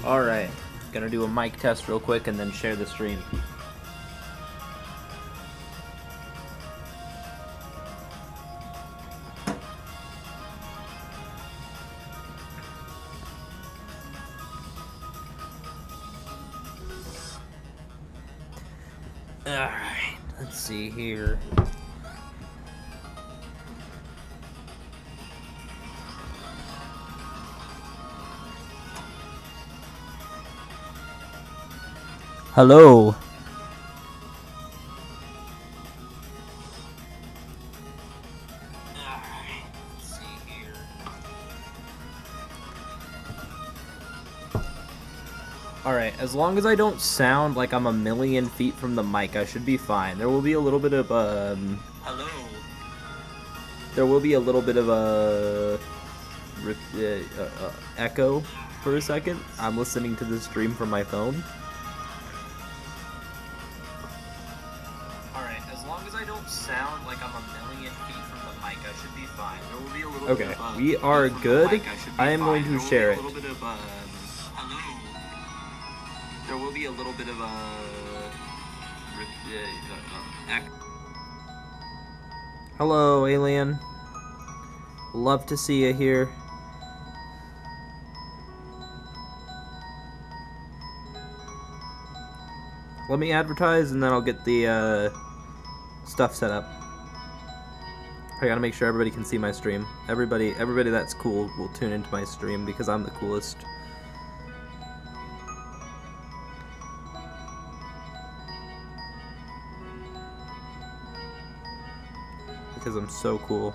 Alright, gonna do a mic test real quick and then share the stream. Alright, let's see here. Hello. Alright, let's see here. Alright, as long as I don't sound like I'm a million feet from the mic, I should be fine. There will be a little bit of Hello. There will be a little bit of a echo for a second. I'm listening to the stream from my phone. Sound like I'm a million feet from the mic, I should be fine. There will be a little bit of, we are good. I am going to share it. Hello. There will be a little bit of hello, alien. Love to see you here. Let me advertise and then I'll get the stuff set up. I gotta make sure everybody can see my stream. Everybody that's cool will tune into my stream because I'm the coolest. Because I'm so cool.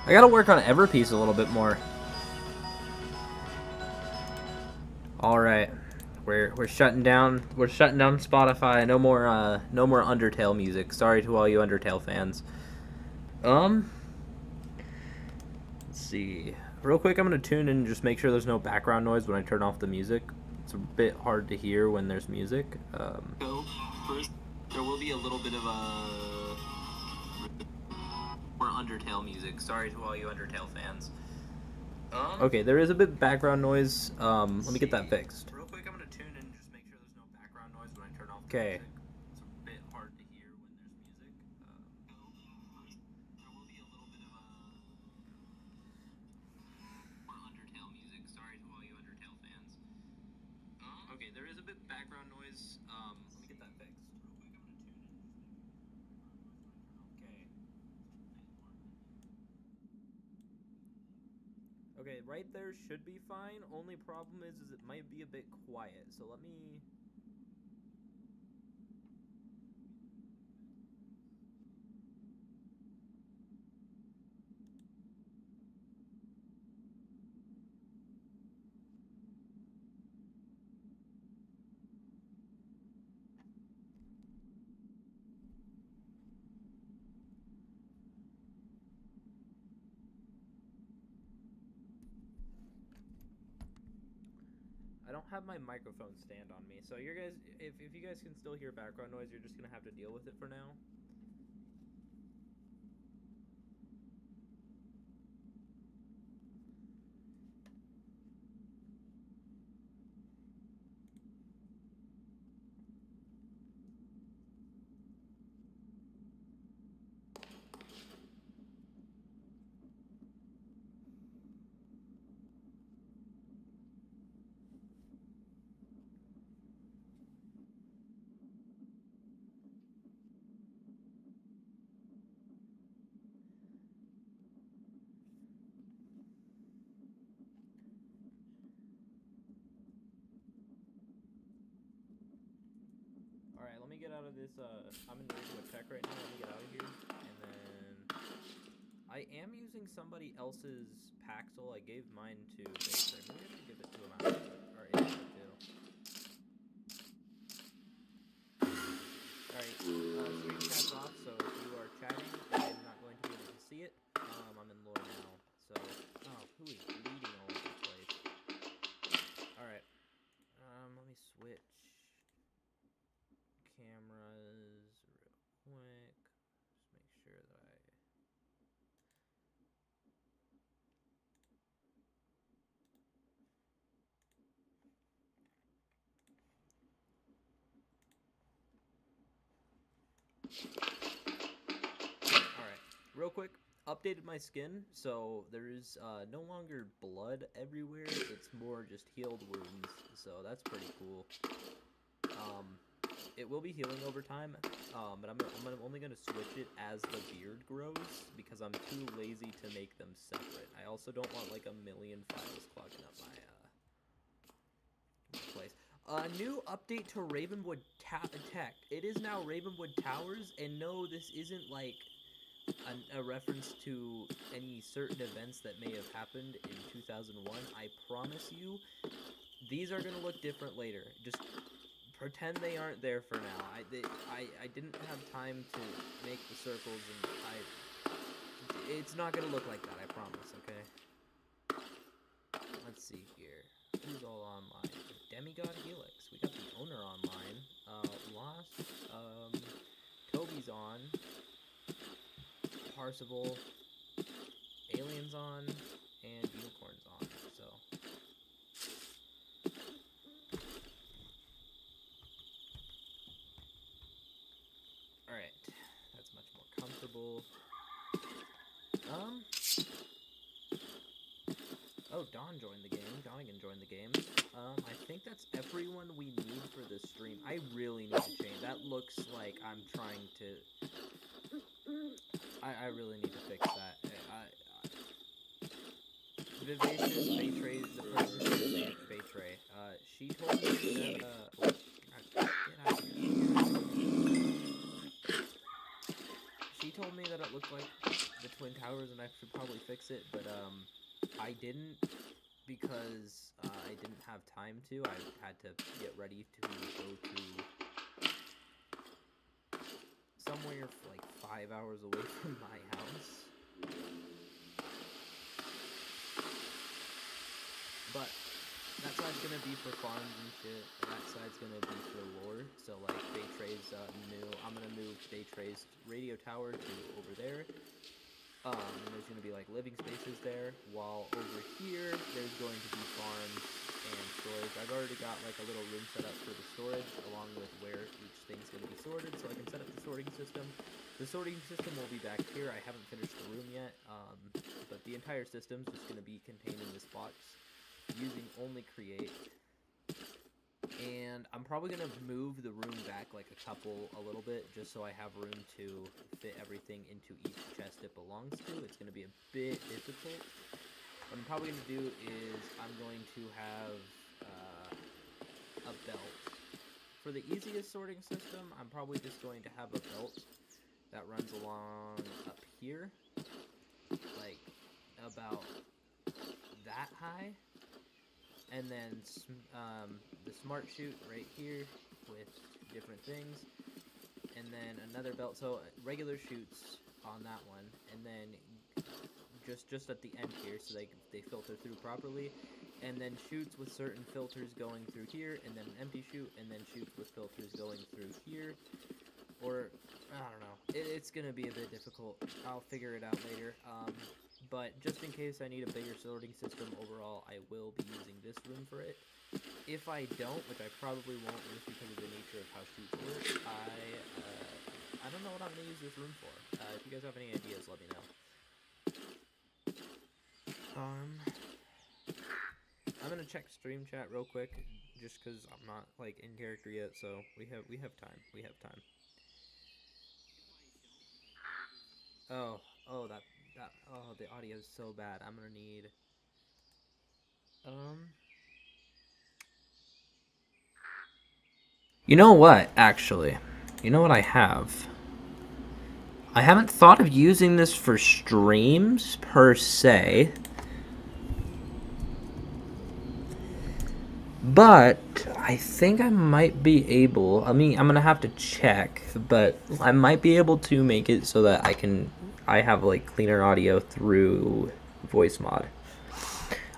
I gotta work on Everpiece a little bit more. All right, we're shutting down. We're shutting down Spotify. No more Undertale music. Sorry to all you Undertale fans. Let's see. Real quick, I'm gonna tune in and just make sure there's no background noise when I turn off the music. It's a bit hard to hear when there's music. So first, there will be a little bit of more Undertale music. Sorry to all you Undertale fans. Okay, there is a bit of background noise. Let me get that fixed. Real quick, I'm gonna tune in and just make sure there's no background noise when I turn off the Okay. music. It's a bit hard to hear when there's music. There will be a little bit of Undertale music. Sorry to all you Undertale fans. Okay, there is a bit of background noise. Let me get that fixed. Real quick, I'm gonna tune in and just make sure there's no background noise when I turn off the music. Okay, right there should be fine. Only problem is it might be a bit quiet. So let me... I don't have my microphone stand on me, so you guys, if you guys can still hear background noise, you're just gonna have to deal with it for now. Alright, let me get out of this, I'm in the middle of a check right now, let me get out of here, and then... I am using somebody else's Paxel, I gave mine to Baker, maybe I should give it to him after, or in it too. Alright, screen cap's off, so if you are chatting, I'm not going to be able to see it. I'm in lore now, so... Oh, who is bleeding all over the place? Alright, let me switch cameras real quick. Just make sure that I... Alright, real quick, updated my skin, so there's no longer blood everywhere, it's more just healed wounds, so that's pretty cool. It will be healing over time, but I'm only going to switch it as the beard grows, because I'm too lazy to make them separate. I also don't want like a million files clogging up my place. New update to Ravenwood Tech. It is now Ravenwood Towers, and no, this isn't like a reference to any certain events that may have happened in 2001. I promise you, these are going to look different later. Just pretend they aren't there for now. I didn't have time to make the circles, and it's not going to look like that, I promise, okay? Let's see here. Who's all online? Demigod Helix. We got the owner online. Lost. Toby's on. Parsival. Aliens on. And Unicorn's on. So. Alright. That's much more comfortable. Oh, Don joined the game. Donnagen joined the game. I think that's everyone we need for this stream. I really need to change. That looks like I'm trying to... I really need to fix that. Vivacious Baytray, the president of Baytray. She told me that, get out of here. She told me that it looked like the Twin Towers and I should probably fix it, but, I didn't, because I didn't have time to. I had to get ready to go to somewhere like 5 hours away from my house. But that side's gonna be for farms and shit, and that side's gonna be for lore. So like Baytray's new, I'm gonna move Baytray's radio tower to over there. There's going to be like living spaces there, while over here there's going to be farms and storage. I've already got like a little room set up for the storage along with where each thing's going to be sorted, so I can set up the sorting system. The sorting system will be back here. I haven't finished the room yet, but the entire system's just going to be contained in this box using only create. And I'm probably going to move the room back like a little bit, just so I have room to fit everything into each chest it belongs to. It's going to be a bit difficult. What I'm probably going to do is I'm going to have a belt. For the easiest sorting system, I'm probably just going to have a belt that runs along up here, like about that high. And then the smart chute right here with different things, and then another belt. So regular chutes on that one, and then just at the end here, so they filter through properly, and then chutes with certain filters going through here, and then an empty chute, and then chutes with filters going through here. Or I don't know. It's gonna be a bit difficult. I'll figure it out later. But just in case I need a bigger sorting system overall, I will be using this room for it. If I don't, which I probably won't just because of the nature of how shoots work, I don't know what I'm going to use this room for. If you guys have any ideas, let me know. I'm going to check stream chat real quick, just because I'm not, like, in character yet, so we have time. We have time. Oh, the audio is so bad. I'm gonna need, you know what, actually? You know what I have? I haven't thought of using this for streams, per se. But I think I might be able, I mean, I'm gonna have to check, but I might be able to make it so that I have, like, cleaner audio through voice mod.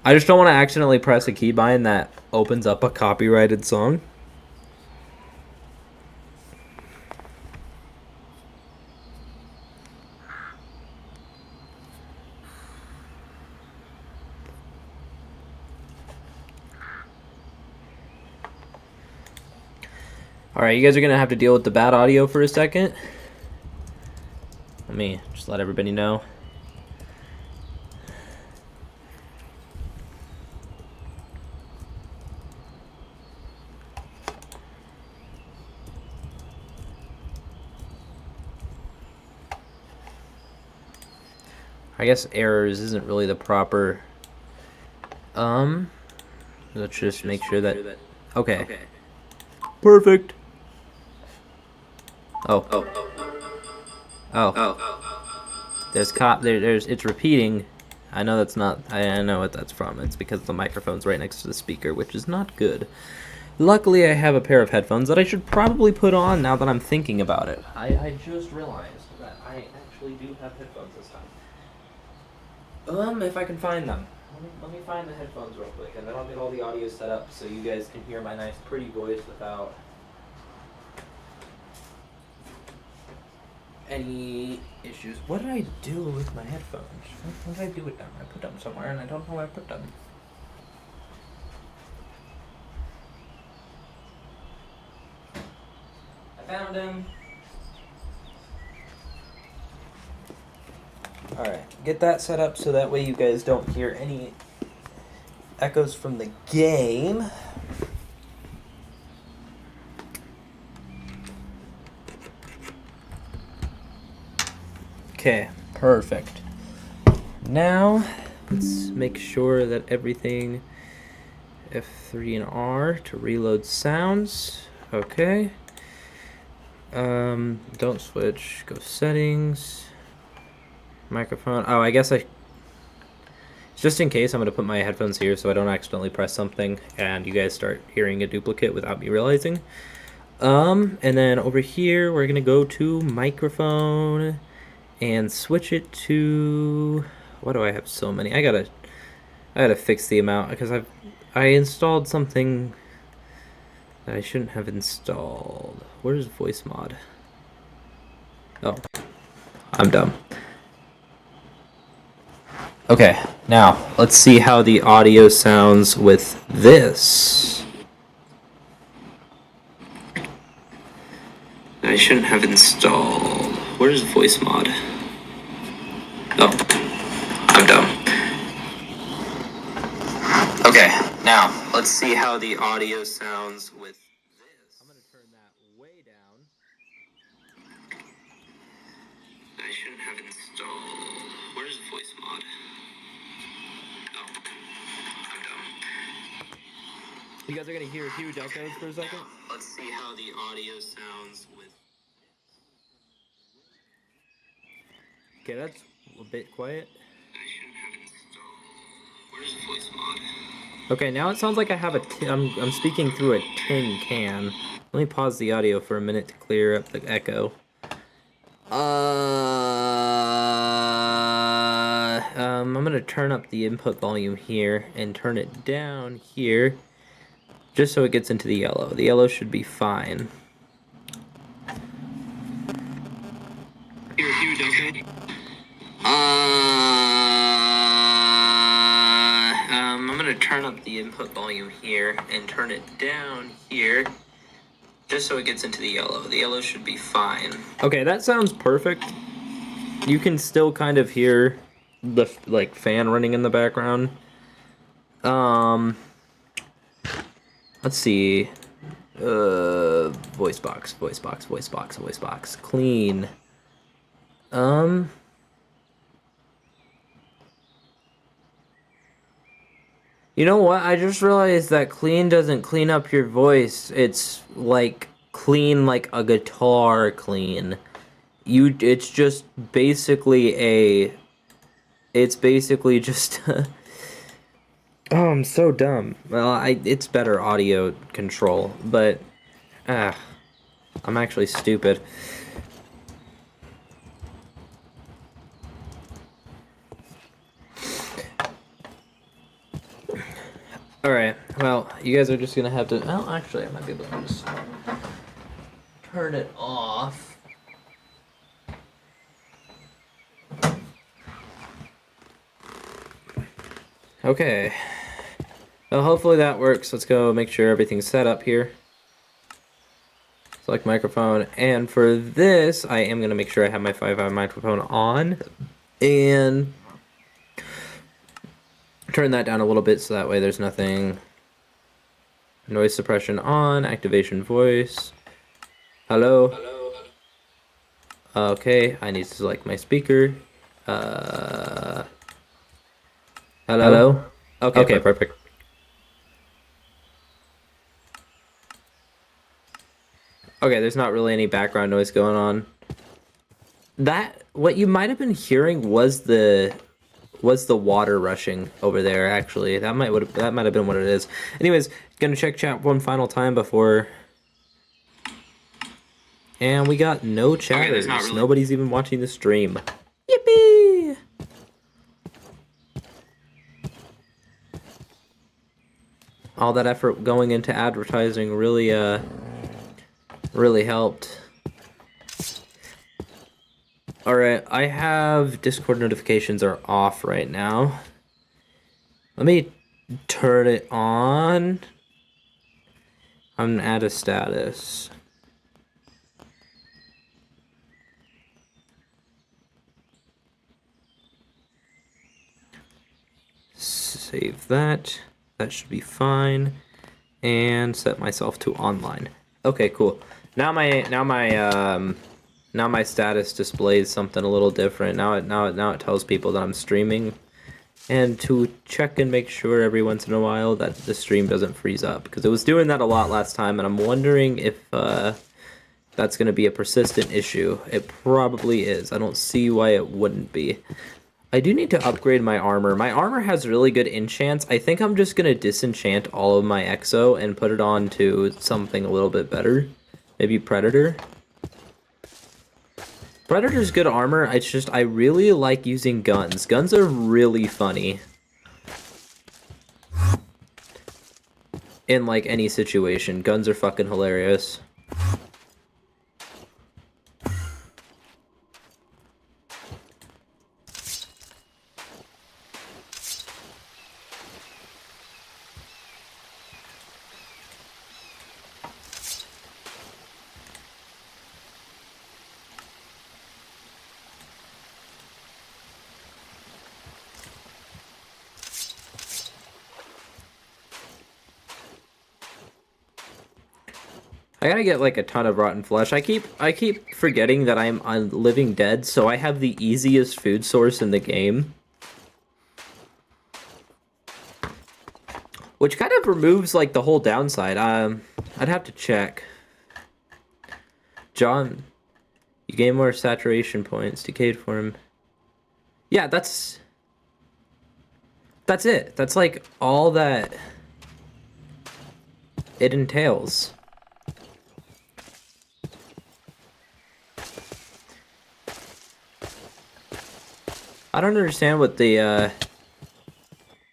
I just don't want to accidentally press a keybind that opens up a copyrighted song. Alright, you guys are going to have to deal with the bad audio for a second. Let me just let everybody know. I guess errors isn't really the proper. Let's just make sure that. Okay. Perfect. Oh. There's it's repeating. I know that's not. I know what that's from. It's because the microphone's right next to the speaker, which is not good. Luckily, I have a pair of headphones that I should probably put on now that I'm thinking about it. I just realized that I actually do have headphones this time. If I can find them. Let me find the headphones real quick, and then I'll get all the audio set up so you guys can hear my nice, pretty voice without any issues. What did I do with my headphones? What did I do with them? I put them somewhere, and I don't know where I put them. I found them. Alright, get that set up so that way you guys don't hear any echoes from the game. Okay, perfect. Now, let's make sure that everything, F3 and R to reload sounds. Okay. Don't switch, go settings. Microphone. Oh, I guess just in case, I'm going to put my headphones here so I don't accidentally press something and you guys start hearing a duplicate without me realizing. And then over here, we're going to go to microphone and switch it to, why do I have so many? I gotta fix the amount because I installed something that I shouldn't have installed. Where's voice mod? Oh, I'm dumb. Okay, now let's see how the audio sounds with this. I shouldn't have installed. Where's voice mod? Oh, I'm dumb. Okay, now let's see how the audio sounds with this. I'm gonna turn that way down. I shouldn't have installed. Where's voice mod? Oh, I'm dumb. You guys are gonna hear huge echoes for a second. Now, let's see how the audio sounds with. Okay, that's a bit quiet. I shouldn't have installed. Where's voice mod? Okay, now it sounds like I have I'm speaking through a tin can. Let me pause the audio for a minute to clear up the echo. I'm gonna turn up the input volume here and turn it down here, just so it gets into the yellow. The yellow should be fine. I'm gonna turn up the input volume here and turn it down here, just so it gets into the yellow. The yellow should be fine. Okay, that sounds perfect. You can still kind of hear the like fan running in the background. Let's see. Voice box, clean. You know what? I just realized that clean doesn't clean up your voice. It's like clean like a guitar clean. It's just basically it's basically just oh, I'm so dumb. Well, it's better audio control, but I'm actually stupid. Alright, well, you guys are just gonna have to... Well, actually, I might be able to just turn it off. Okay. Well, hopefully that works. Let's go make sure everything's set up here. Select microphone. And for this, I am gonna make sure I have my 5i microphone on. And turn that down a little bit so that way there's nothing. Noise suppression on, activation voice. Hello. Okay, I need to select my speaker. Hello. Okay, perfect. Okay, there's not really any background noise going on. What you might have been hearing was the water rushing over there, actually. That might have been what it is. Anyways, gonna check chat one final time before... And we got no chatters. Okay, nobody's even watching the stream. Yippee! All that effort going into advertising really helped. Alright, I have Discord notifications are off right now. Let me turn it on. I'm gonna add a status. Save that. That should be fine. And set myself to online. Okay, cool. Now my status displays something a little different. Now it tells people that I'm streaming, and to check and make sure every once in a while that the stream doesn't freeze up, because it was doing that a lot last time, and I'm wondering if that's going to be a persistent issue. It probably is. I don't see why it wouldn't be. I do need to upgrade my armor. My armor has really good enchants. I think I'm just going to disenchant all of my exo and put it on to something a little bit better. Maybe Predator. Predator's good armor. It's just I really like using guns. Guns are really funny in like any situation. Guns are fucking hilarious. I gotta get like a ton of rotten flesh. I keep forgetting that I'm a living dead, so I have the easiest food source in the game. Which kind of removes like the whole downside. I'd have to check. John, you gain more saturation points. Decayed form. Yeah, that's it. That's like all that it entails. I don't understand what the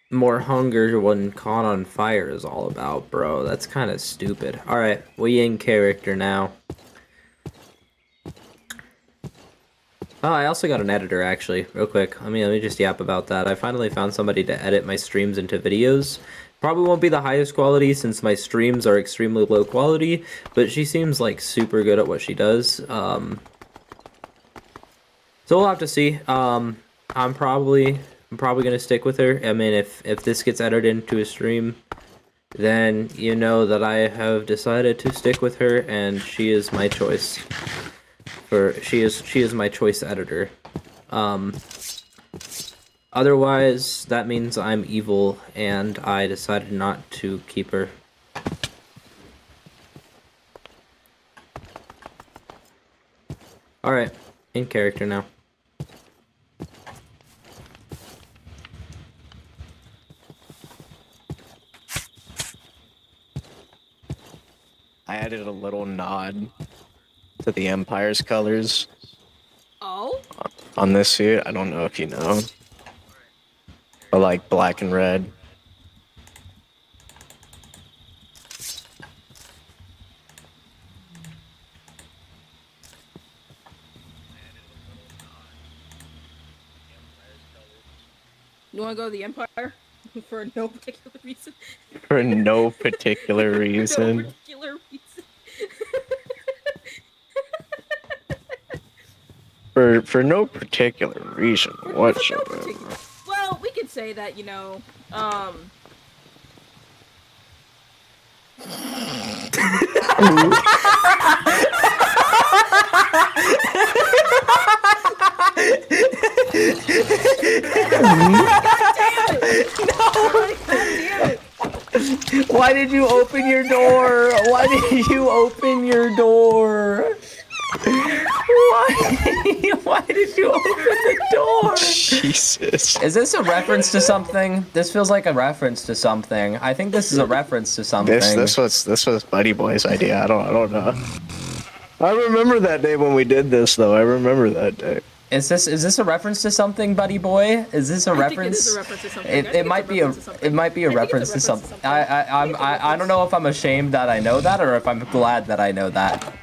more hunger when caught on fire is all about, bro. That's kind of stupid. Alright, we in character now. Oh, I also got an editor, actually, real quick. Let me just yap about that. I finally found somebody to edit my streams into videos. Probably won't be the highest quality since my streams are extremely low quality, but she seems like super good at what she does. So we'll have to see. I'm probably gonna stick with her. I mean, if this gets edited into a stream, then you know that I have decided to stick with her, and she is my choice. She is my choice editor. Otherwise, that means I'm evil, and I decided not to keep her. Alright, in character now. I added a little nod to the Empire's colors. Oh? On this suit, I don't know if you know. But like black and red. You want to go to the Empire? For no particular reason? For no particular reason. No particular reason. For no particular reason whatsoever. Well, we could say that, you know, Why did you open your door? Why did you open your door? Why did you open the door? Jesus. Is this a reference to something? This feels like a reference to something. I think this is a reference to something. This was Buddy Boy's idea. I don't know. I remember that day when we did this though. I remember that day. Is this a reference to something, Buddy Boy? Is this a reference? It is a reference to something. It might be a reference to something. I don't know if I'm ashamed that I know that or if I'm glad that I know that.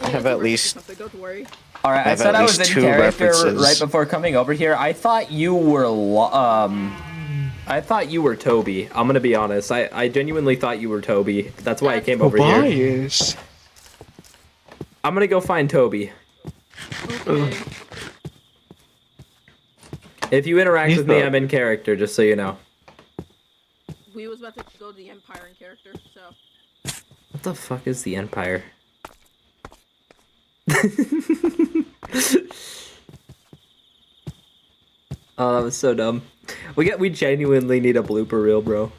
I have at least. Don't worry. All right, I said I was in character right before coming over here. I thought you were Toby. I'm gonna be honest. I genuinely thought you were Toby. That's why I came over here. I'm gonna go find Toby. Okay. If you interact with me, I'm in character, just so you know. We was about to go to the Empire in character, so. What the fuck is the Empire? Oh, that was so dumb. We genuinely need a blooper reel, bro.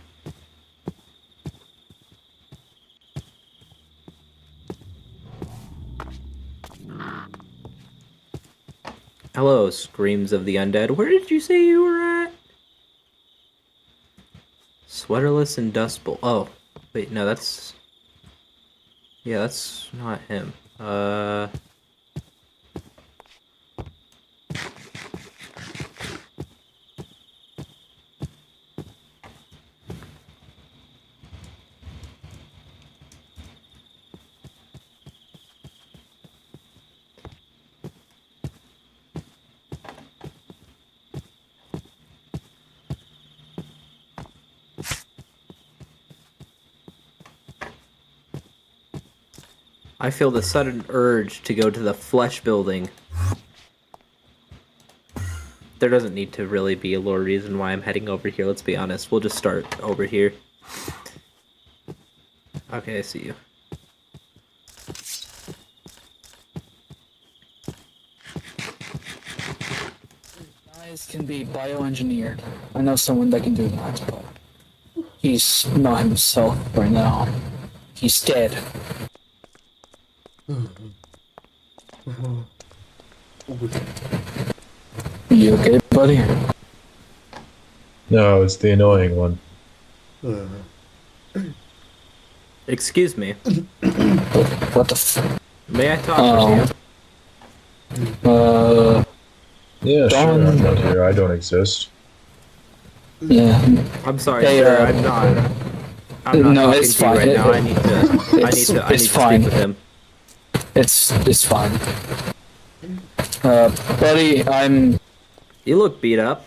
Hello, screams of the undead. Where did you say you were at? Sweaterless and Dust Bowl. Oh, wait, no, that's... Yeah, that's not him. I feel the sudden urge to go to the flesh building. There doesn't need to really be a lore reason why I'm heading over here, let's be honest. We'll just start over here. Okay, I see you. eyes can be bioengineered. I know someone that can do that, but he's not himself right now. He's dead. You okay, buddy? No, it's the annoying one. Excuse me. What the May I talk with Yeah, Don- sure, I'm not here. I don't exist. Yeah. you? I'm sorry, Hey, sir. I'm not no, talking it's to you fine. right now. I need to It's speak fine. with him. It's fine. Buddy, You look beat up.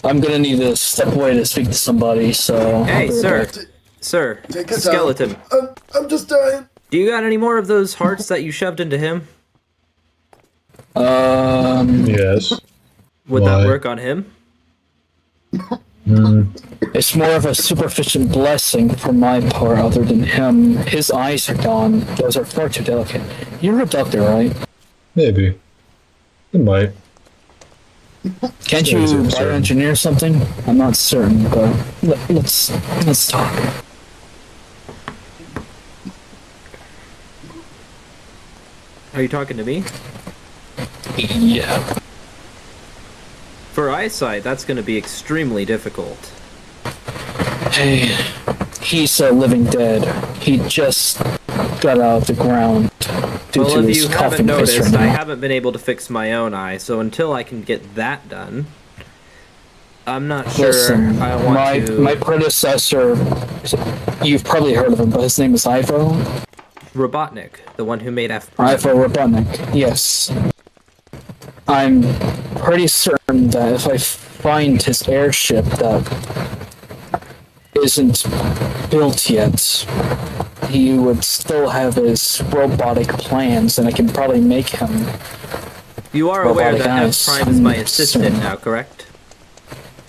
I'm gonna need to step away to speak to somebody, so... Hey, I'll be sir. right back. Sir, Take it skeleton. I'm just dying. Do you got any more of those hearts that you shoved into him? Yes. Would Why? that work on him? It's more of a superficial blessing for my part other than him. His eyes are gone. Those are far too delicate. You're a doctor, right? Maybe. It might. Can't you Yes, I'm certain. bioengineer something? I'm not certain, but let's talk. Are you talking to me? Yeah. For eyesight, that's going to be extremely difficult. Hey, he's a living dead. He just got out of the ground due Well, to if his you haven't coughing fit noticed, right I now. haven't been able to fix my own eye, so until I can get that done, I'm not sure Listen, I want to... my predecessor, you've probably heard of him, but his name is Ivo. Robotnik, the one who made F Prime. Ivo Robotnik, yes. I'm pretty certain that if I find his airship that isn't built yet, he would still have his robotic plans, and I can probably make him. You are aware robotic that F eyes. Prime is my assistant now, correct?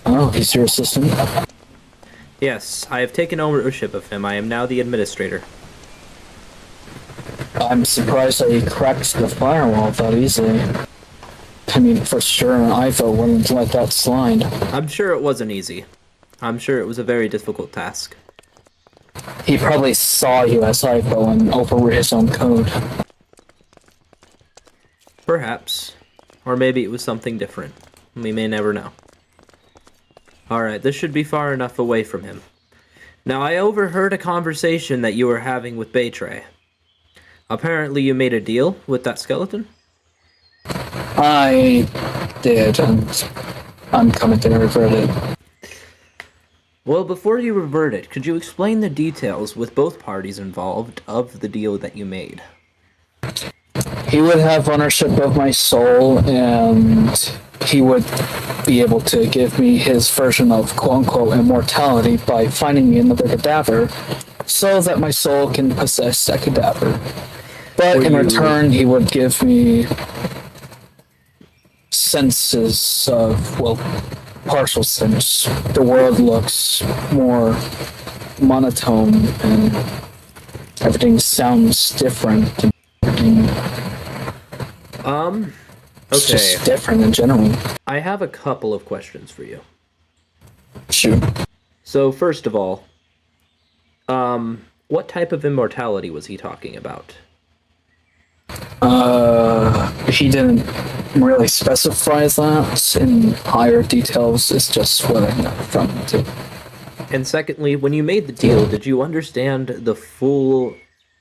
Oh, he's your assistant? Yes, I have taken ownership of him. I am now the administrator. I'm surprised that he cracked the firewall that easily. I mean, for sure, Ivo wouldn't let that slide. I'm sure it wasn't easy. I'm sure it was a very difficult task. He probably saw you as Ivo and overwrote his own code. Perhaps. Or maybe it was something different. We may never know. Alright, this should be far enough away from him. Now, I overheard a conversation that you were having with Baytray. Apparently you made a deal with that skeleton? I did, and I'm coming to revert it. Well, before you revert it, could you explain the details with both parties involved of the deal that you made? He would have ownership of my soul, and he would be able to give me his version of quote-unquote immortality by finding me another cadaver, so that my soul can possess that cadaver. But Were in you- return, he would give me senses of, well, partial sense. The world looks more monotone, and everything sounds different. And it's Okay. just different in general. I have a couple of questions for you. Shoot. So, first of all, what type of immortality was he talking about? He didn't really specify that in higher details. It's just what I know from it. And secondly, when you made the deal, did you understand the full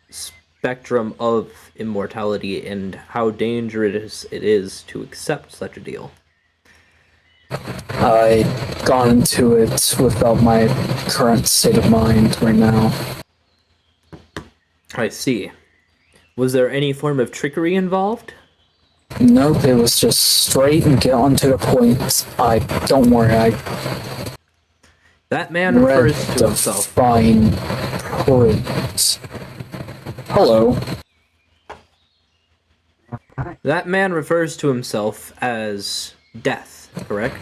spectrum of immortality and how dangerous it is to accept such a deal? I got into it without my current state of mind right now. I see. Was there any form of trickery involved? Nope, it was just straight and get on to the point. Don't worry, I That man read refers to the himself. fine print. Hello. That man refers to himself as Death, correct?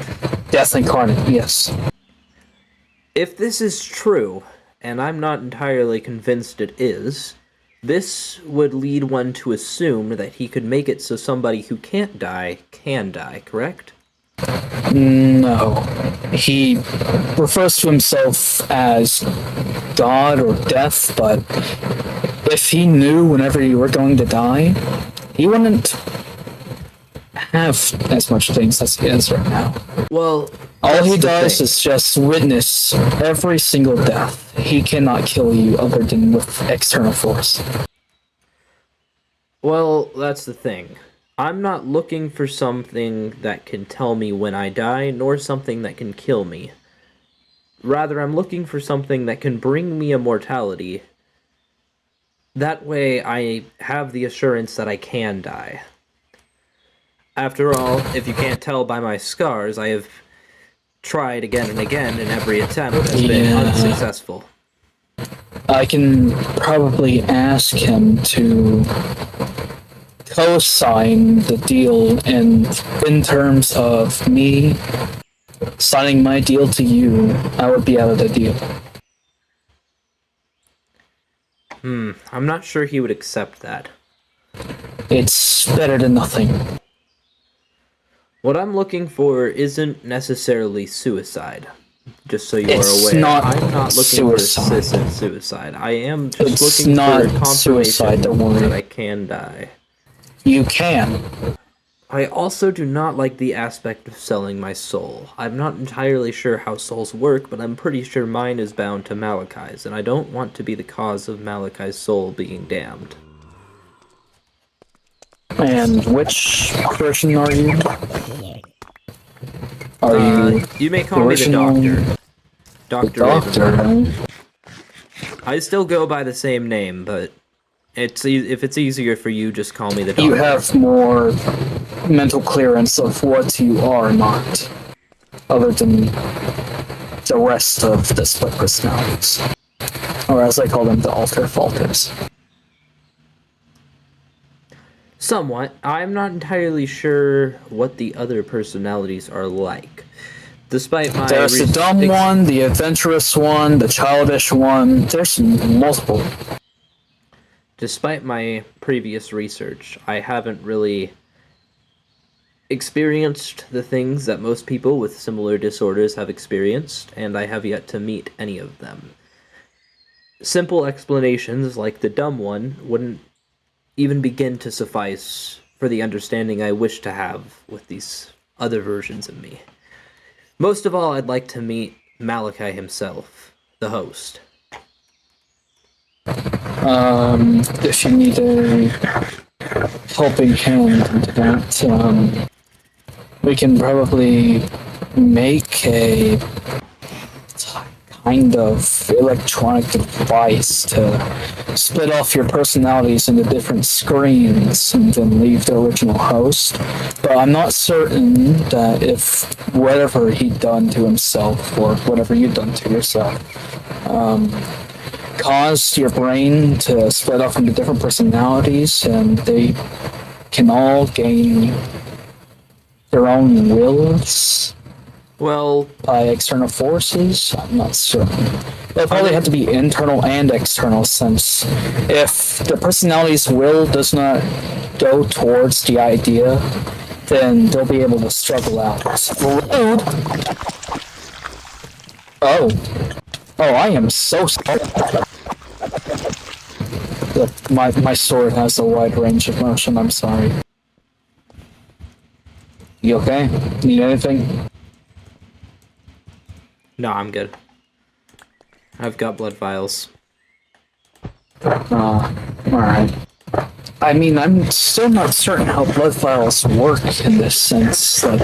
Death incarnate, yes. If this is true, and I'm not entirely convinced it is, This would lead one to assume that he could make it so somebody who can't die can die, correct? No. He refers to himself as God or death, but if he knew whenever you were going to die, he wouldn't have as much things as he has right now. Well, all he does thing. is just witness every single death. He cannot kill you other than with external force. Well, that's the thing. I'm not looking for something that can tell me when I die, nor something that can kill me. Rather, I'm looking for something that can bring me immortality. That way, I have the assurance that I can die. After all, if you can't tell by my scars, I have tried again and again, and every attempt has been unsuccessful. I can probably ask him to co-sign the deal in terms of me signing my deal to you. I would be out of the deal. I'm not sure he would accept that. It's better than nothing. What I'm looking for isn't necessarily suicide. Just so you are It's aware, not I'm not looking suicide. for assisted suicide. I am just It's looking not for suicide, confirmation don't worry. that I can die. You can. I also do not like the aspect of selling my soul. I'm not entirely sure how souls work, but I'm pretty sure mine is bound to Malachi's, and I don't want to be the cause of Malachi's soul being damned. And which version are you? You may call me the Doctor. Dr. Doctor. I still go by the same name, but if it's easier for you, just call me the Doctor. You have more mental clearance of what you are not, other than the rest of the split personalities. Or as I call them, the alter falters. Somewhat. I'm not entirely sure what the other personalities are like. Despite my There's the dumb one, the adventurous one, the childish one. There's multiple. Despite my previous research, I haven't really experienced the things that most people with similar disorders have experienced, and I have yet to meet any of them. Simple explanations like the dumb one wouldn't even begin to suffice for the understanding I wish to have with these other versions of me. Most of all, I'd like to meet Malachi himself, the host. If you need a helping hand into that, we can probably make a kind of electronic device to split off your personalities into different screens and then leave the original host. But I'm not certain that if whatever he'd done to himself or whatever you'd done to yourself caused your brain to split off into different personalities and they can all gain their own wills. Well, by external forces? I'm not certain. They'll probably have to be internal and external, since if the personality's will does not go towards the idea, then they'll be able to struggle out. Rude! Oh, I am so sorry. Look, my sword has a wide range of motion, I'm sorry. You okay? Need anything? No, I'm good. I've got blood vials. Alright. I mean, I'm still not certain how blood vials work in this sense. Like,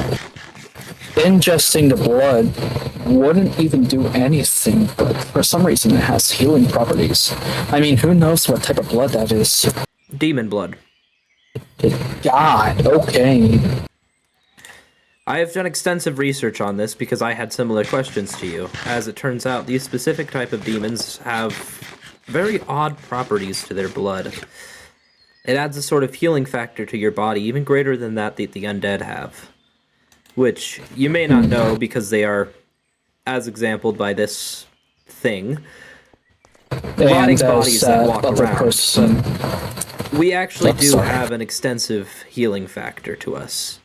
ingesting the blood wouldn't even do anything, but for some reason it has healing properties. I mean, who knows what type of blood that is? Demon blood. God, okay. I have done extensive research on this because I had similar questions to you. As it turns out, these specific type of demons have very odd properties to their blood. It adds a sort of healing factor to your body, even greater than that the undead have. Which you may not know because they are, as exampled by this thing, rotting And bodies that walk other around. person. We actually Oh, do sorry. have an extensive healing factor to us.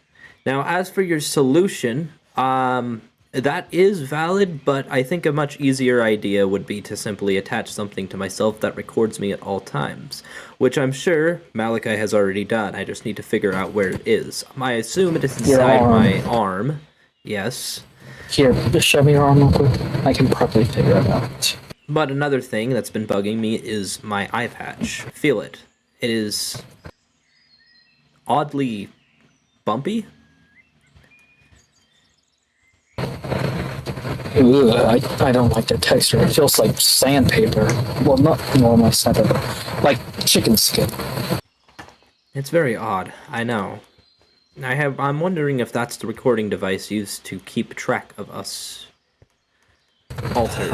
Now, as for your solution, that is valid, but I think a much easier idea would be to simply attach something to myself that records me at all times, which I'm sure Malachi has already done. I just need to figure out where it is. I assume it is Your inside arm. my arm. Yes. Here, just show me your arm real quick. I can probably figure it out. But another thing that's been bugging me is my eye patch. Feel it. It is oddly bumpy. Ugh, I don't like the texture. It feels like sandpaper. Well, not normal sandpaper. Like chicken skin. It's very odd. I know. I'm wondering if that's the recording device used to keep track of us alters.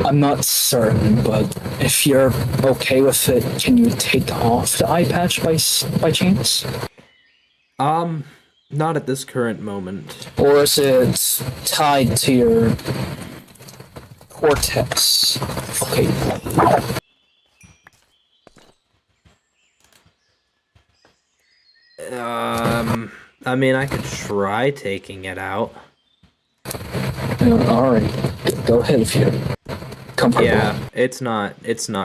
I'm not certain, but if you're okay with it, can you take off the eye patch by chance? Not at this current moment. Or is it tied to your cortex? Okay. I mean, I could try taking it out. Alright. Go ahead if you're comfortable. Yeah, it's not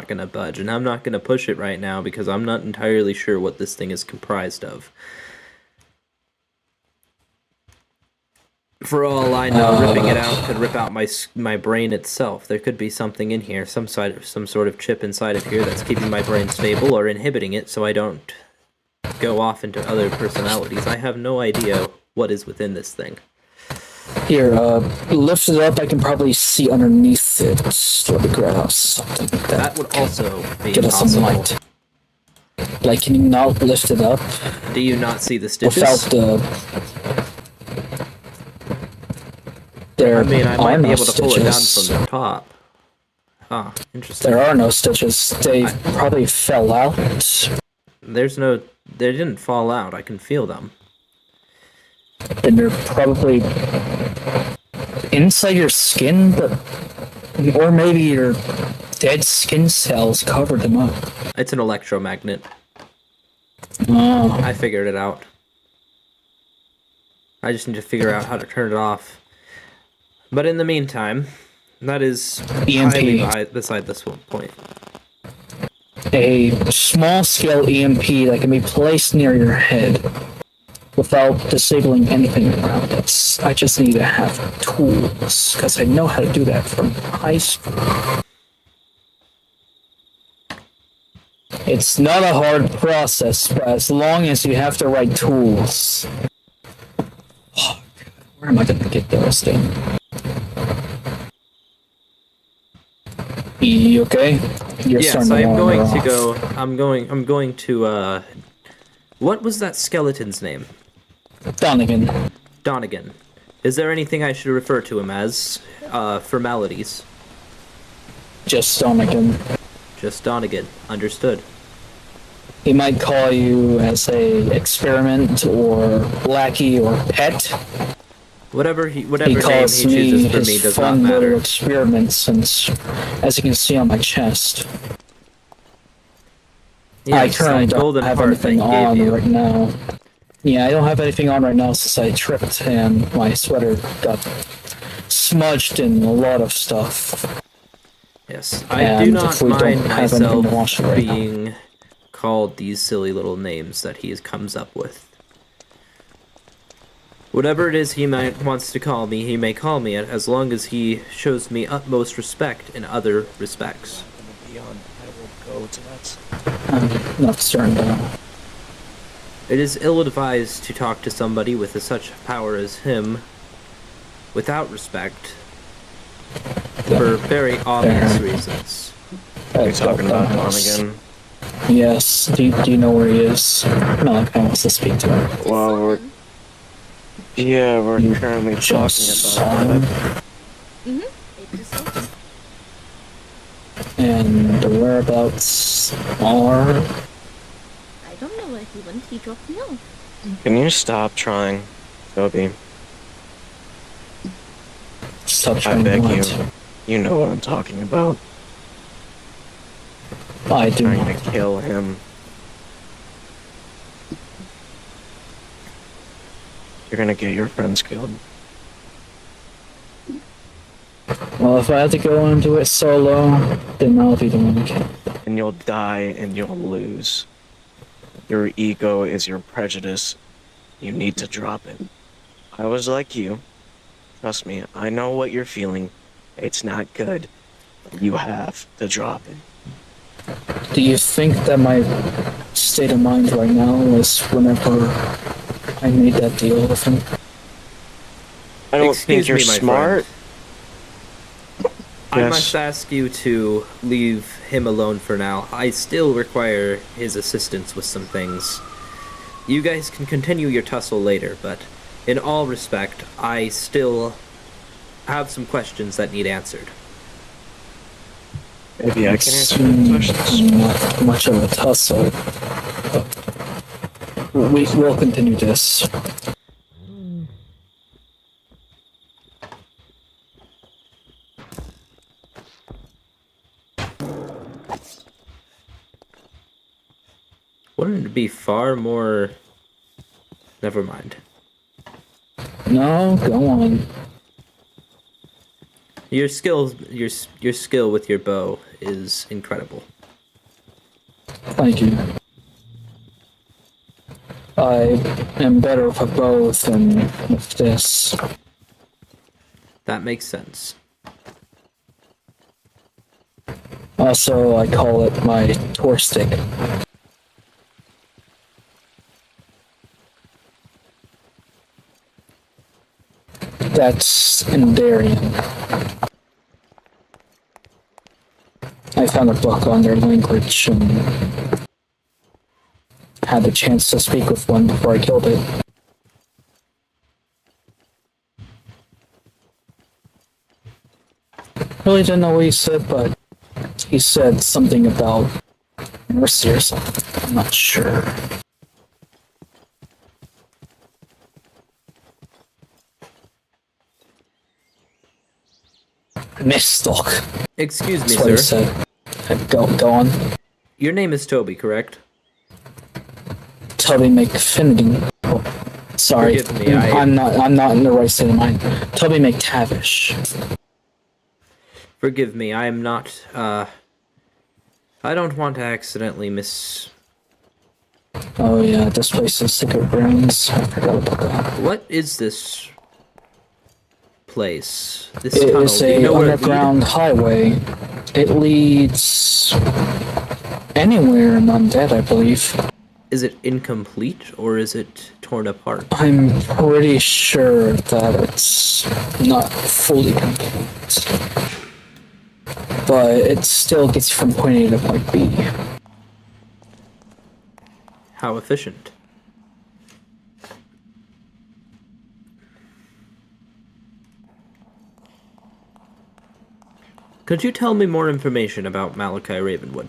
gonna budge, and I'm not gonna push it right now because I'm not entirely sure what this thing is comprised of. For all I know, ripping it out could rip out my brain itself. There could be something in here, some sort of chip inside of here that's keeping my brain stable or inhibiting it so I don't go off into other personalities. I have no idea what is within this thing. Here, lift it up. I can probably see underneath it. Let me grab out something like that. That would also be Get us some possible. light. Like, can you not lift it up Do you not see the stitches? without the... There I mean, I are might be no able to pull it down stitches. from the top. Huh, interesting. There are no stitches. They probably fell out. They didn't fall out. I can feel them. And they're probably inside your skin, but or maybe your dead skin cells covered them up. It's an electromagnet. Oh, I figured it out. I just need to figure out how to turn it off. But in the meantime, that is EMP. highly beside this point. a small-scale EMP that can be placed near your head without disabling anything around it. I just need to have tools, because I know how to do that from high school. It's not a hard process, but as long as you have the right tools. Oh, where am I going to get those things? You okay? You're Yes, starting to I'm wander going to off. go. I'm going to. What was that skeleton's name? Donnagen. Donnagen. Is there anything I should refer to him as? Formalities. Just Donnagen. Just Donnagen. Understood. He might call you as a experiment or lackey or pet. Whatever He name he calls me chooses for his me does not fun little matter. experiments, since, as you can see on my chest, I Yes, currently that don't golden have heart that anything he on gave you. right now. Yeah, I don't have anything on right now since I tripped and my sweater got smudged in a lot of stuff. Yes, I And do if not we don't mind have anything myself to wash it right now. being called these silly little names that he comes up with. Whatever it is he wants to call me, he may call me it, as long as he shows me utmost respect in other respects. I'm not certain though. It is ill-advised to talk to somebody with such power as him without respect, for very obvious reasons. You're talking about Donnagen. Yes. Do you know where he is? Malachi wants to speak to him. Well, we're You currently just talking saw about him, that. It just opened. and the whereabouts are. I don't know where he went. He dropped me off. Can you stop trying, Toby? Stop I trying beg what? you. You know what I'm talking about. I do trying not. to kill him. You're gonna get your friends killed. Well, if I had to go into it solo, then I'll be the one to kill. And you'll die and you'll lose. Your ego is your prejudice. You need to drop it. I was like you. Trust me, I know what you're feeling. It's not good. You have to drop it. Do you think that my state of mind right now was whenever I made that deal with him? I don't Excuse think you're me, my smart. I Yes. must ask you to leave him alone for now. I still require his assistance with some things. You guys can continue your tussle later, but in all respect, I still have some questions that need answered. Maybe I can It's answer the questions. not much of a tussle. We'll continue this. Wouldn't it be far more... Never mind. No, go on. Your skill with your bow is incredible. Thank you. I am better with a bow than with this. That makes sense. Also, I call it my tour stick. That's in Darien. I found a book on their language and had the chance to speak with one before I killed it. Really didn't know what he said, but he said something about mercy or something. I'm not sure. Mistalk. Excuse me, That's what he sir. said. Go on. Your name is Toby, correct? Toby McFinnigan. Oh, sorry, Forgive me, I'm not in the right state of mind. Toby McTavish. Forgive me, I am not, I don't want to accidentally Oh yeah, this place is Secret Grounds. I forgot about that. What is this place? This It tunnel? is Do you a know where it underground leads? highway. It leads anywhere in Undead, I believe. Is it incomplete, or is it torn apart? I'm pretty sure that it's not fully complete. But it still gets you from point A to point B. How efficient. Could you tell me more information about Malachi Ravenwood?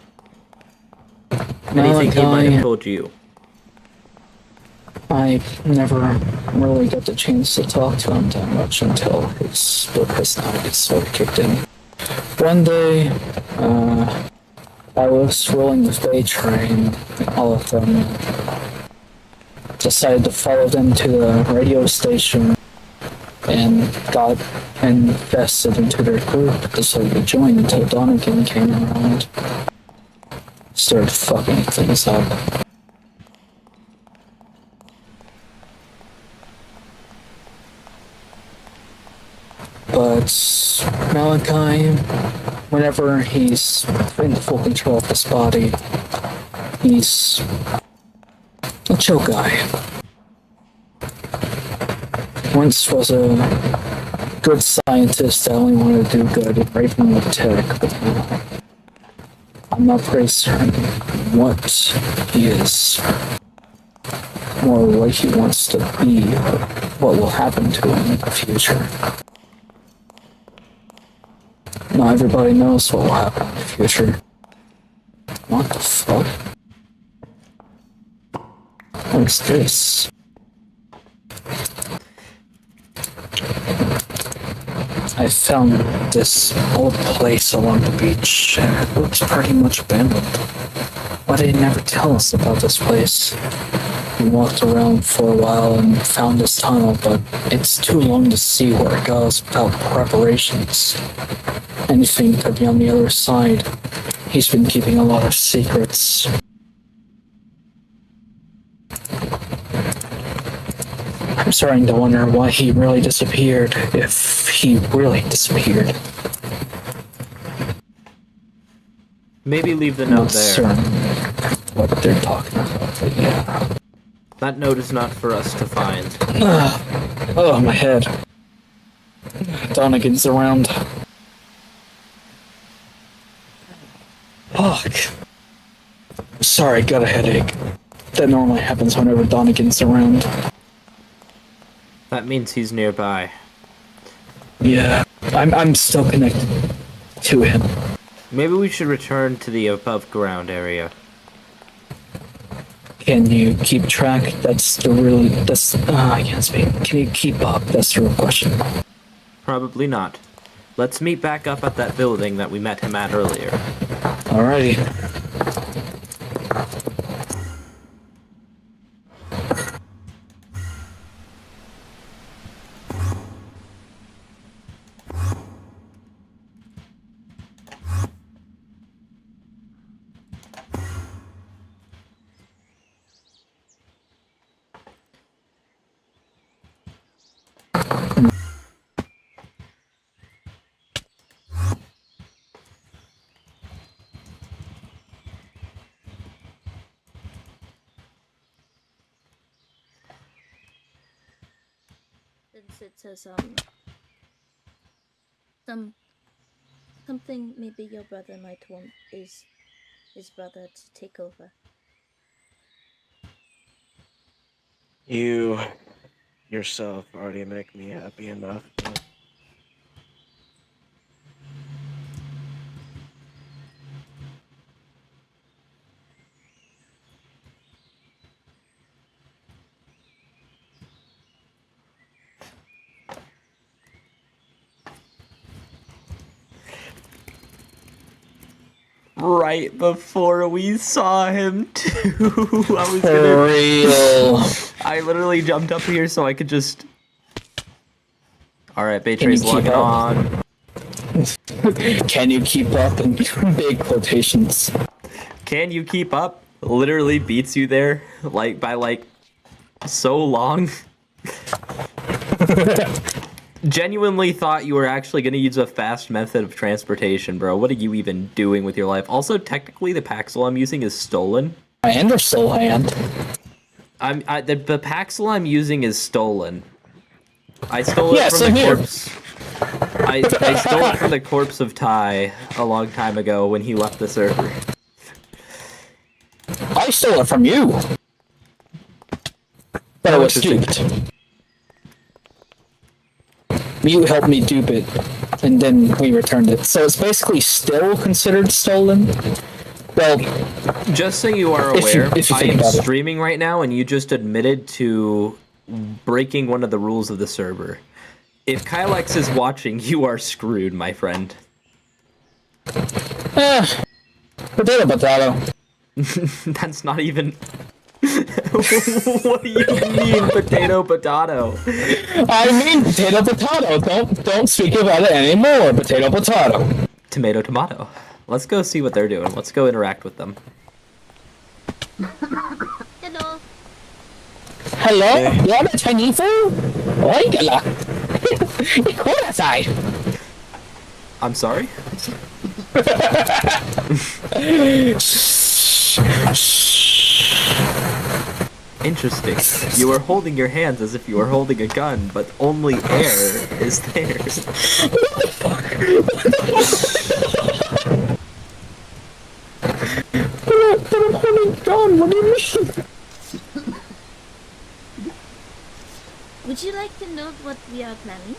Anything he might have told you? I never really got the chance to talk to him that much until his split personality sort of kicked in. One day, I was rolling the Bay train, and all of them decided to follow them to the radio station and got invested into their group, decided to join until donnagen came around. Started fucking things up. But Malachi, whenever he's in full control of his body, he's a chill guy. Once was a good scientist that only wanted to do good, Raven with tech, but now I'm not pretty certain what he is, or what he wants to be, or what will happen to him in the future. Not everybody knows what will happen in the future. What the fuck? What is this? I I found this old place along the beach, and it looks pretty much abandoned. Why did he never tell us about this place? We walked around for a while and found this tunnel, but it's too long to see where it goes without preparations. Anything could be on the other side. He's been keeping a lot of secrets. I'm starting to wonder why he really disappeared, if he really disappeared. Maybe leave the I'm not note there. certain what they're talking about, but yeah. That note is not for us to find. Oh, my head. Donnagen's around. Fuck. Sorry, got a headache. That normally happens whenever Donnagen's around. That means he's nearby. Yeah, I'm still connected to him. Maybe we should return to the above ground area. Can you keep track? I can't speak. Can you keep up? That's the real question. Probably not. Let's meet back up at that building that we met him at earlier. Alrighty. Since it says something maybe your brother might want his brother to take over. You yourself already make me happy enough. But Right before we saw him, too. For real. I literally jumped up here so I could just... Alright, Can you Baytray's keep logging up? on. Can you keep up in big quotations? Can you keep up? Literally beats you there, by so long. Genuinely thought you were actually going to use a fast method of transportation, bro. What are you even doing with your life? Also, technically, the Paxil I'm using is stolen. My hand are still hand. The Paxil I'm using is stolen. I stole it from same the here. corpse. I stole it from the corpse of Ty a long time ago when he left the server. I stole it from you. But it was Interesting. duped. You helped me dupe it, and then we returned it. So it's basically still considered stolen. Well, Just so you are If you- aware, if you I think am about it. streaming right now, and you just admitted to breaking one of the rules of the server. If Kylex is watching, you are screwed, my friend. potato. That's not even... What do you mean, potato? I mean potato. Don't speak about it anymore. Potato. Tomato. Let's go see what they're doing. Let's go interact with them. Hello. Hello? You want a Chinese food? Oigala. Ikudasai. I'm sorry? Interesting. You are holding your hands as if you were holding a gun, but only air is there. But I'm holding a gun. What do you mean? Would you like to know what we are planning?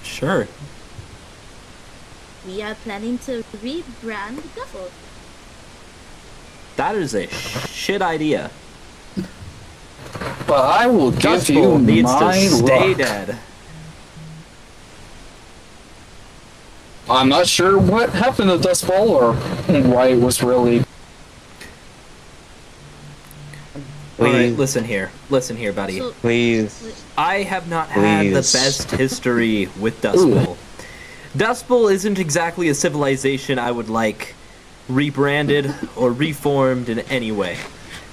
Sure. We are planning to rebrand Guffle. That is a shit idea. But I will give Gospel you needs my to stay luck. dead. I'm not sure what happened to Dust Bowl or why it was really. Alright, listen here, buddy. So, Please. I have not had the Please. best history with Dust Bowl. Dust Bowl isn't exactly a civilization I would like rebranded or reformed in any way.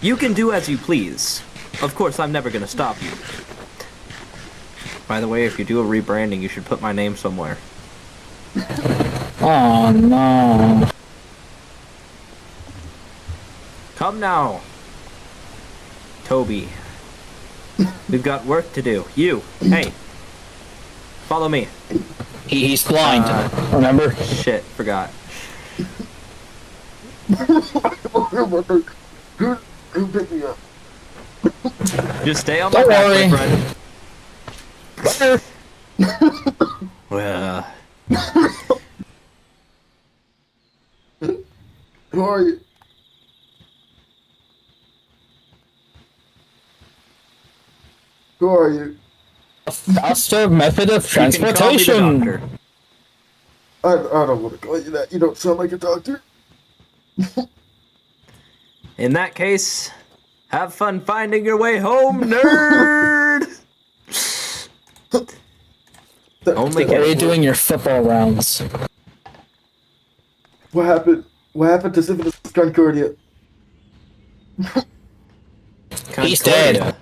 You can do as you please. Of course, I'm never gonna stop you. By the way, if you do a rebranding, you should put my name somewhere. Oh no. Come now, Toby. We've got work to do. You, hey, follow me. He's blind. Remember? Shit, forgot. Who picked me up? Just stay on my Don't back, worry. my friend. Well, Who are you? Who are you? Faster method of you can call me the transportation. doctor. I don't want to call you that. You don't sound like a doctor. In that case, have fun finding your way home, nerd! Only What are you kidding. doing your football rounds? What happened? What happened to Civilus Concordia? He's dead. Concordia.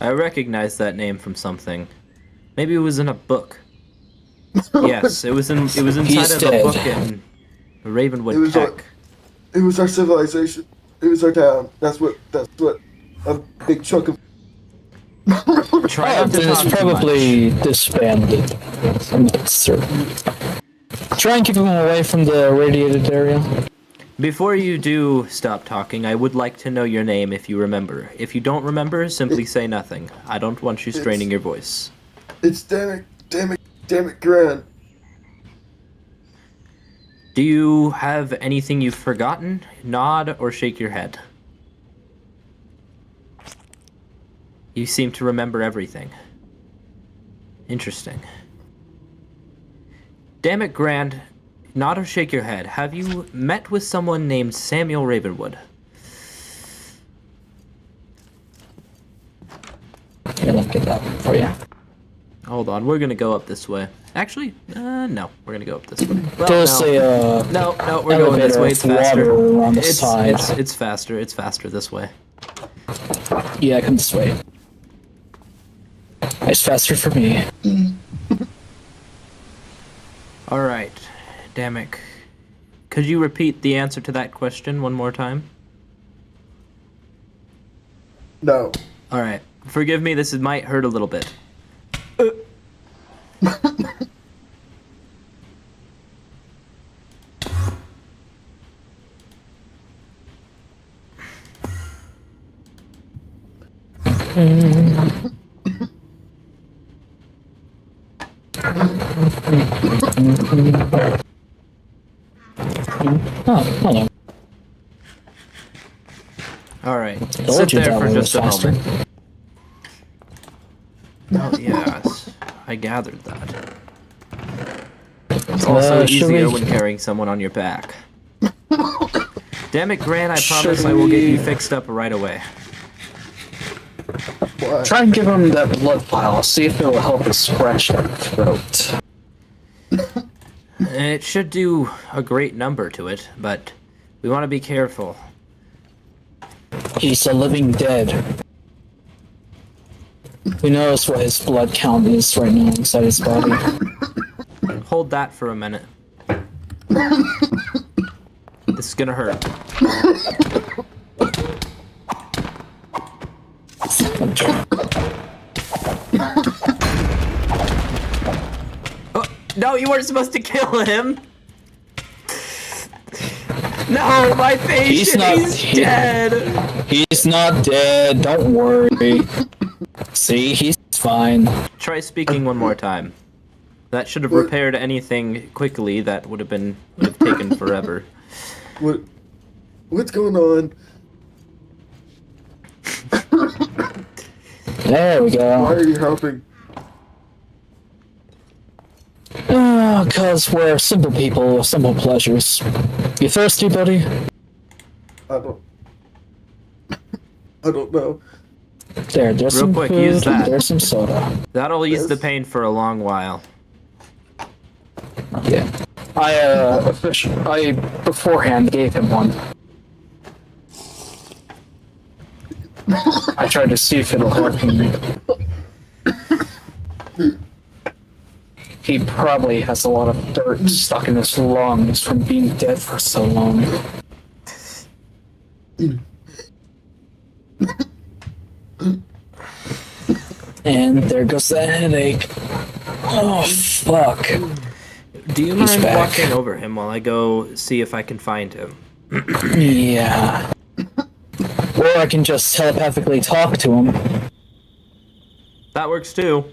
I recognize that name from something. Maybe it was in a book. Yes, it was inside He's of a dead. book in Ravenwood It was Tech. It was our civilization. It was our town. That's what a big chunk of. Try not to Then it's talk too probably disbanded. I'm not certain. Try and keep him away from the radiated area. much. Before you do stop talking, I would like to know your name if you remember. If you don't remember, simply say nothing. I don't want you straining your voice. It's damn it, Gran. Do you have anything you've forgotten? Nod or shake your head. You seem to remember everything. Interesting. Damn it, Grand. Nod or shake your head. Have you met with someone named Samuel Ravenwood? Here, let me get that one for you. Hold on, we're gonna go up this way. Actually, no, we're gonna go up this way. Well, There's no. a No, we're going this elevator way. It's with faster. water on the It's side. it's faster. It's faster this way. Yeah, come this way. It's faster for me. All right, Damek. Could you repeat the answer to that question one more time? No. All right. Forgive me. This might hurt a little bit. Oh, hello. All right. Told Sit you there that for one just a was faster. moment. Oh yes, I gathered that. It's also should easier we- when carrying someone on your back. Damn it, Gran! I promise I will get you fixed up right away. What? Try and give him that blood vial. See if it will help his scratched throat. It should do a great number to it, but we want to be careful. He's a living dead. Who knows what his blood count is right now inside his body? Hold that for a minute. This is gonna hurt. Oh, no, you weren't supposed to kill him! No, my patient, he's dead! He's not dead, don't worry. See, he's fine. Try speaking one more time. That should have repaired anything quickly that would have taken forever. What's going on? There we Why go. are you helping? 'Cause we're simple people with simple pleasures. You thirsty, buddy? I don't know. There's Real some quick, food, use that. there's some soda. That'll ease the pain for a long while. Yeah. I beforehand gave him one. I tried to see if it'll help him. He probably has a lot of dirt stuck in his lungs from being dead for so long. And there goes the headache. Oh, fuck. Do you He's mind back. watching over him while I go see if I can find him? Yeah. Or I can just telepathically talk to him. That works too.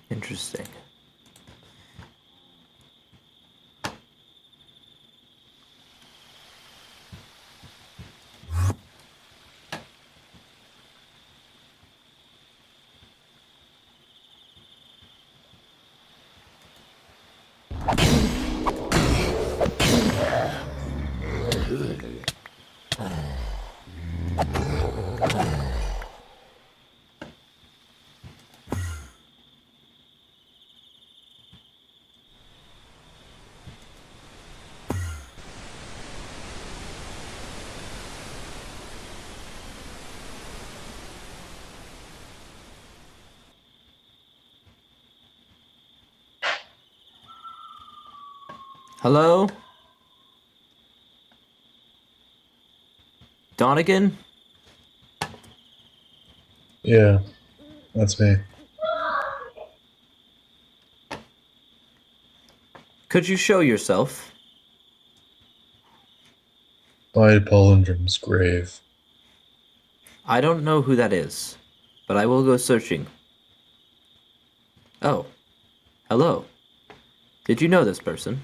Interesting. Hello? Donnagen? Yeah, that's me. Could you show yourself? By Polendrum's grave. I don't know who that is, but I will go searching. Oh. Hello. Did you know this person?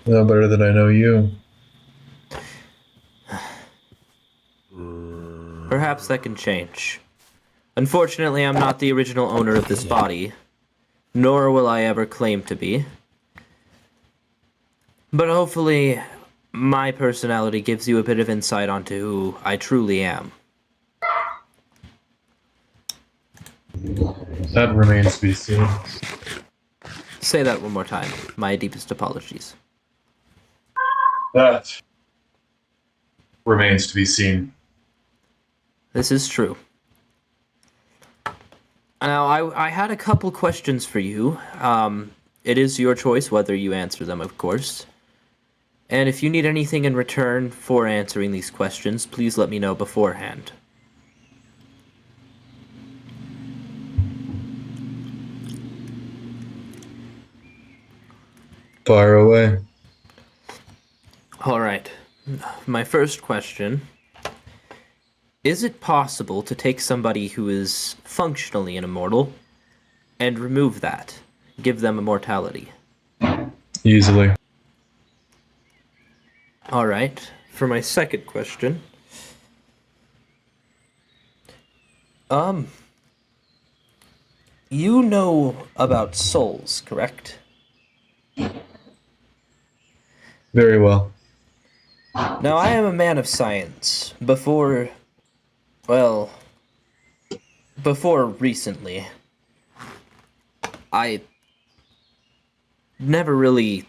No better than I know you. Perhaps that can change. Unfortunately, I'm not the original owner of this body, nor will I ever claim to be. But hopefully, my personality gives you a bit of insight onto who I truly am. That remains to be seen. Say that one more time. My deepest apologies. That remains to be seen. This is true. Now, I had a couple questions for you. It is your choice whether you answer them, of course. And if you need anything in return for answering these questions, please let me know beforehand. Fire away. All right. My first question. Is it possible to take somebody who is functionally an immortal and remove that? Give them immortality? Easily. All right. For my second question. You know about souls, correct? Very well. Now, I am a man of science. Before recently, I never really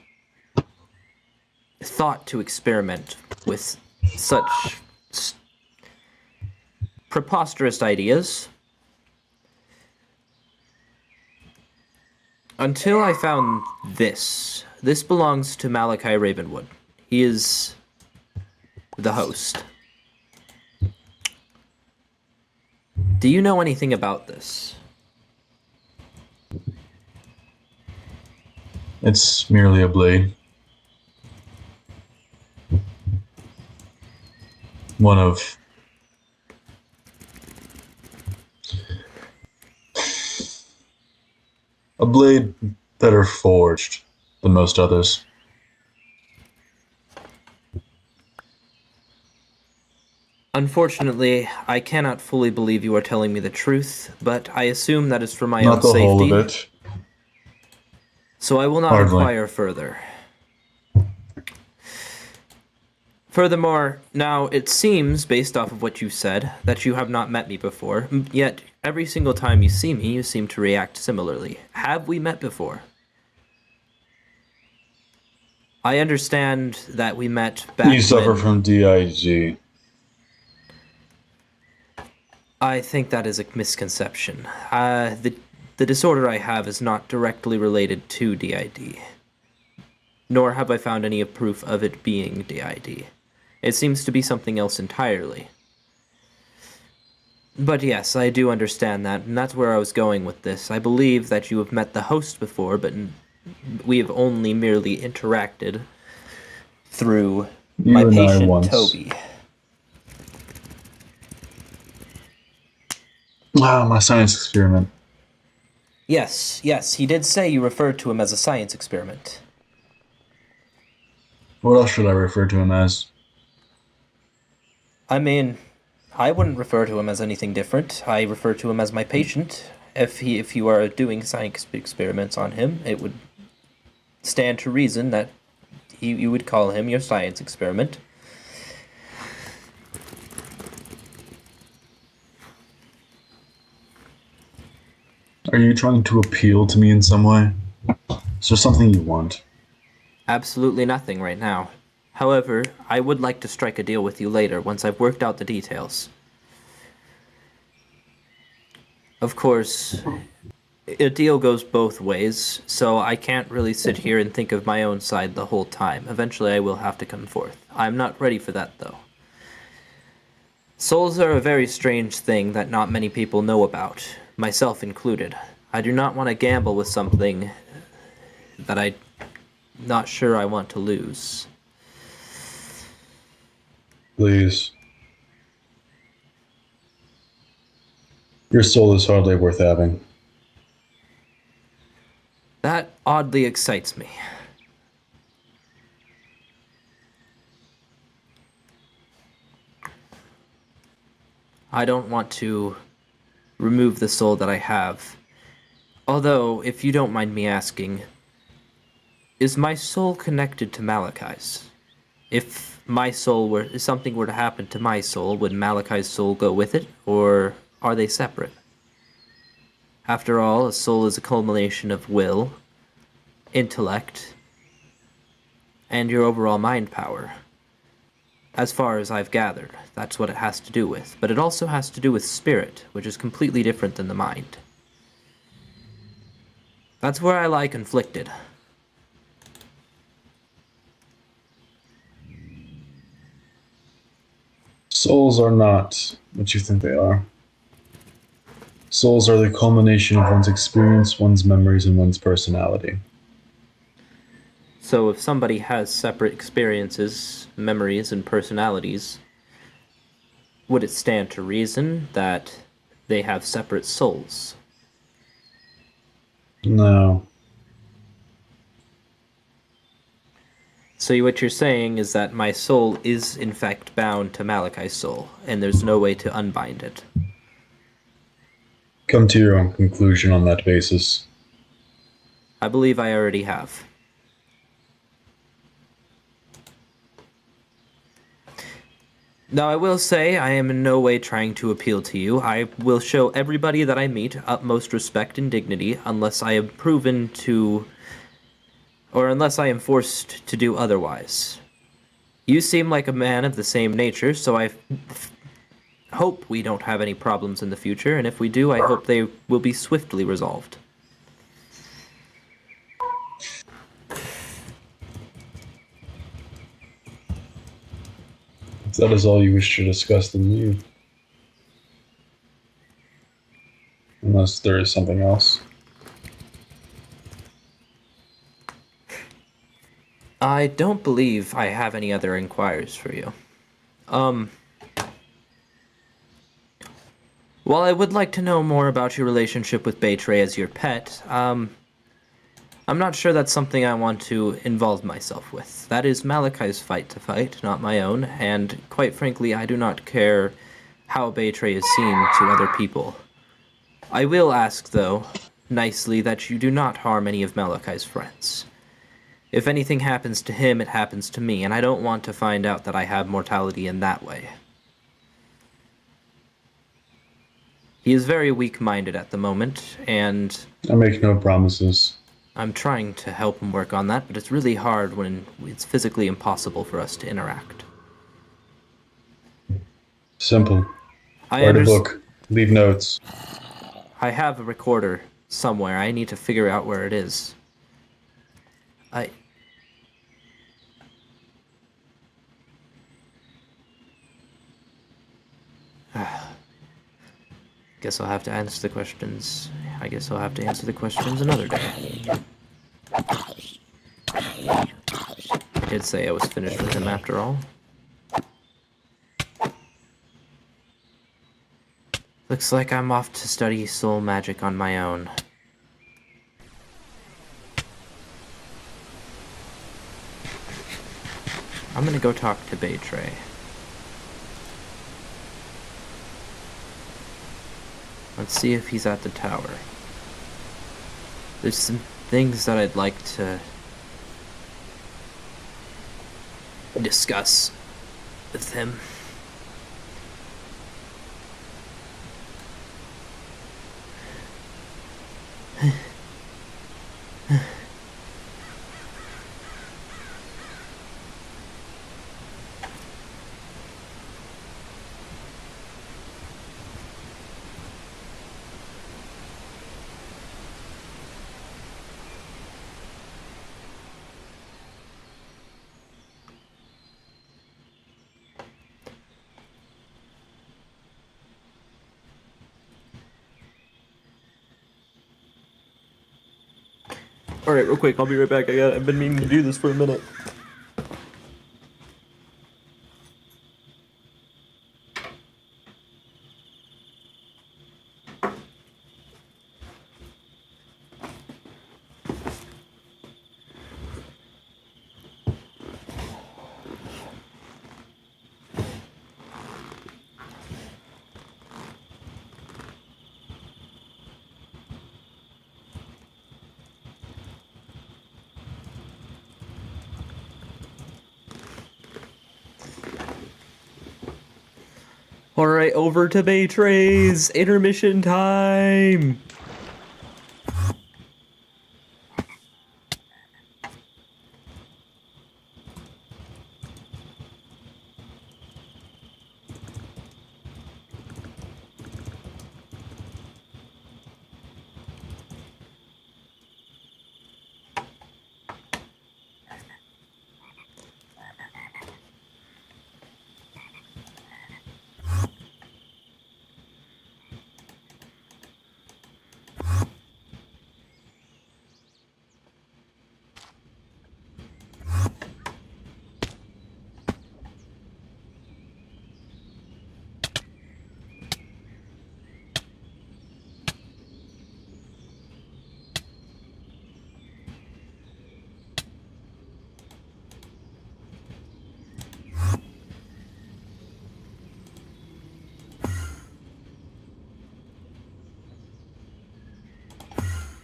thought to experiment with such preposterous ideas. Until I found this. This belongs to Malachi Ravenwood. He is the host. Do you know anything about this? It's merely a blade. One of a blade better forged than most others. Unfortunately, I cannot fully believe you are telling me the truth, but I assume that is for my Not own the safety. whole of it. So I will not Hardly. inquire further. Furthermore, now it seems, based off of what you said, that you have not met me before, yet every single time you see me, you seem to react similarly. Have we met before? I understand that we met back You suffer when... from DIG. I think that is a misconception. The disorder I have is not directly related to DID, nor have I found any proof of it being DID. It seems to be something else entirely. But yes, I do understand that, and that's where I was going with this. I believe that you have met the host before, but we have only merely interacted through my and I patient, once. Toby. My science experiment. Yes, he did say you referred to him as a science experiment. What else should I refer to him as? I mean, I wouldn't refer to him as anything different. I refer to him as my patient. If you are doing science experiments on him, it would stand to reason that you would call him your science experiment. Are you trying to appeal to me in some way? Is there something you want? Absolutely nothing right now. However, I would like to strike a deal with you later once I've worked out the details. Of course, a deal goes both ways, so I can't really sit here and think of my own side the whole time. Eventually I will have to come forth. I'm not ready for that, though. Souls are a very strange thing that not many people know about, myself included. I do not want to gamble with something that I'm not sure I want to lose. Please. Your soul is hardly worth having. That oddly excites me. I don't want to remove the soul that I have. Although, if you don't mind me asking, is my soul connected to Malachi's? If something were to happen to my soul, would Malachi's soul go with it, or are they separate? After all, a soul is a culmination of will, intellect, and your overall mind power. As far as I've gathered, that's what it has to do with. But it also has to do with spirit, which is completely different than the mind. That's where I lie conflicted. Souls are not what you think they are. Souls are the culmination of one's experience, one's memories, and one's personality. So if somebody has separate experiences, memories, and personalities, would it stand to reason that they have separate souls? No. So what you're saying is that my soul is in fact bound to Malachi's soul, and there's no way to unbind it. Come to your own conclusion on that basis. I believe I already have. Now, I will say I am in no way trying to appeal to you. I will show everybody that I meet utmost respect and dignity unless I am proven to... or unless I am forced to do otherwise. You seem like a man of the same nature, so I hope we don't have any problems in the future, and if we do, I hope they will be swiftly resolved. If that is all you wish to discuss, then leave. Unless there is something else. I don't believe I have any other inquiries for you. While I would like to know more about your relationship with Baytray as your pet, I'm not sure that's something I want to involve myself with. That is Malachi's fight to fight, not my own, and quite frankly, I do not care how Baytray is seen to other people. I will ask, though, nicely, that you do not harm any of Malachi's friends. If anything happens to him, it happens to me, and I don't want to find out that I have mortality in that way. He is very weak-minded at the moment, and I make no promises. I'm trying to help him work on that, but it's really hard when it's physically impossible for us to interact. Simple. I Write a book. Leave notes. I have a recorder somewhere. I need to figure out where it is. Guess I'll have to answer the questions. I guess I'll have to answer the questions another day. I did say I was finished with him after all. Looks like I'm off to study soul magic on my own. I'm gonna go talk to Baytray. Let's see if he's at the tower. There's some things that I'd like to discuss with him. Alright, real quick, I'll be right back. I've been meaning to do this for a minute. Alright, over to Baytray's intermission time!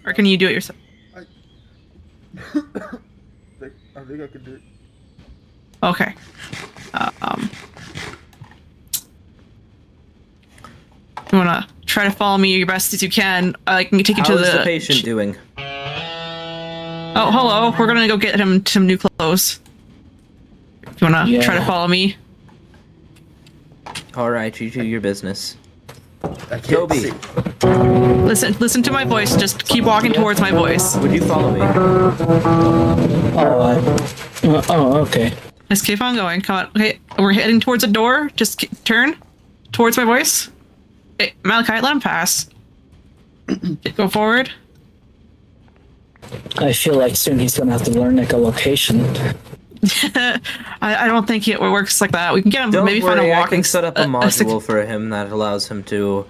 Or can you do it yourself? I think I can do it. Okay. You wanna try to follow me your best as you can? I can take you to How is the patient doing? Oh, hello. We're gonna go get him some new clothes. If you wanna try to follow me? Alright, you do your business. I can't Toby. see. Listen to my voice. Just keep walking towards my voice. Would you follow me? Okay. Just keep on going. Come on. Okay, we're heading towards a door. Just turn towards my voice. Hey, Malachi, let him pass. Go forward. I feel like soon he's gonna have to learn echolocation. I don't think it works like that. We can get him. Don't maybe worry, find a I walking. can set up a module for him that allows him to